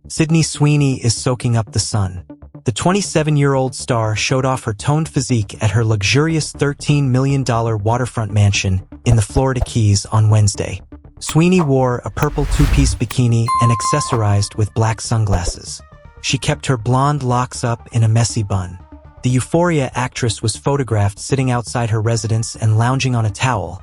Sydney Sweeney is soaking up the sun. The 27-year-old star showed off her toned physique at her luxurious $13 million waterfront mansion in the Florida Keys on Wednesday. Sweeney wore a purple two-piece bikini and accessorized with black sunglasses. She kept her blonde locks up in a messy bun. The Euphoria actress was photographed sitting outside her residence and lounging on a towel,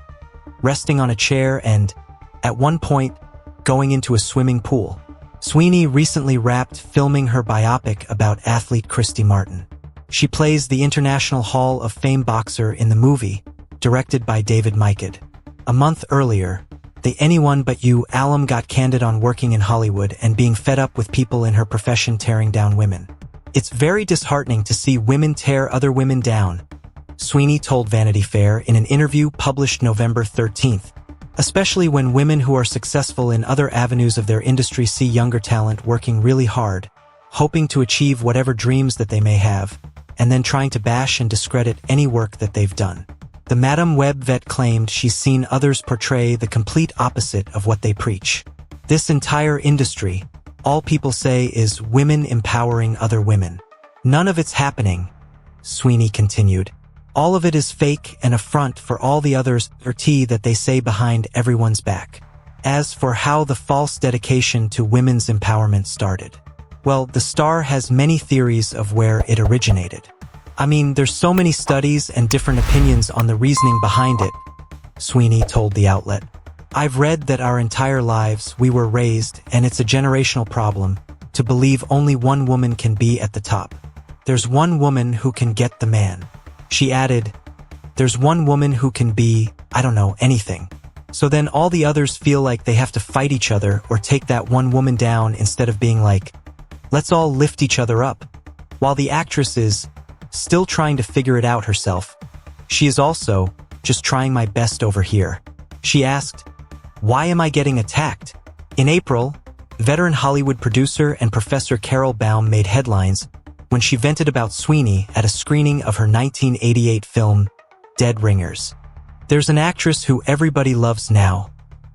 resting on a chair and, at one point, going into a swimming pool. Sweeney recently wrapped filming her biopic about athlete Christy Martin. She plays the International Hall of Fame boxer in the movie, directed by David Michôd. A month earlier, the Anyone But You alum got candid on working in Hollywood and being fed up with people in her profession tearing down women. "It's very disheartening to see women tear other women down," Sweeney told Vanity Fair in an interview published November 13th. "Especially when women who are successful in other avenues of their industry see younger talent working really hard, hoping to achieve whatever dreams that they may have, and then trying to bash and discredit any work that they've done." The Madame Web vet claimed she's seen others portray the complete opposite of what they preach. "This entire industry, all people say is women empowering other women. None of it's happening," Sweeney continued. "All of it is fake and a front for all the others that they say behind everyone's back." As for how the false dedication to women's empowerment started, well, the star has many theories of where it originated. "I mean, there's so many studies and different opinions on the reasoning behind it," Sweeney told the outlet. "I've read that our entire lives we were raised, and it's a generational problem, to believe only one woman can be at the top. There's one woman who can get the man." She added, "There's one woman who can be, I don't know, anything. So then all the others feel like they have to fight each other or take that one woman down instead of being like, let's all lift each other up." While the actress is still trying to figure it out herself, she is also just trying my best over here. She asked, "Why am I getting attacked?" In April, veteran Hollywood producer and Professor Carol Baum made headlines when she vented about Sweeney at a screening of her 1988 film, Dead Ringers. "There's an actress who everybody loves now,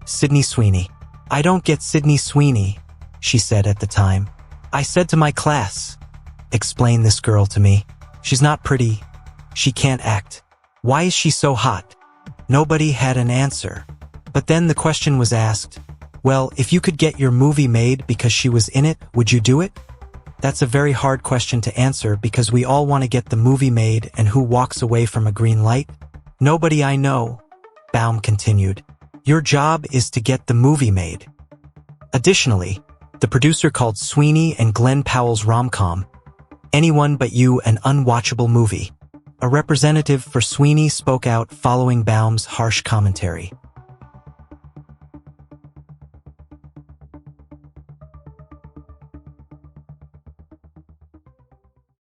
Sydney Sweeney. I don't get Sydney Sweeney," she said at the time. "I said to my class, explain this girl to me. She's not pretty. She can't act. Why is she so hot?" Nobody had an answer. But then the question was asked, well, if you could get your movie made because she was in it, would you do it? That's a very hard question to answer because we all want to get the movie made, and who walks away from a green light? "Nobody I know," Baum continued. "Your job is to get the movie made." Additionally, the producer called Sweeney and Glenn Powell's rom-com, Anyone But You, an unwatchable movie. A representative for Sweeney spoke out following Baum's harsh commentary.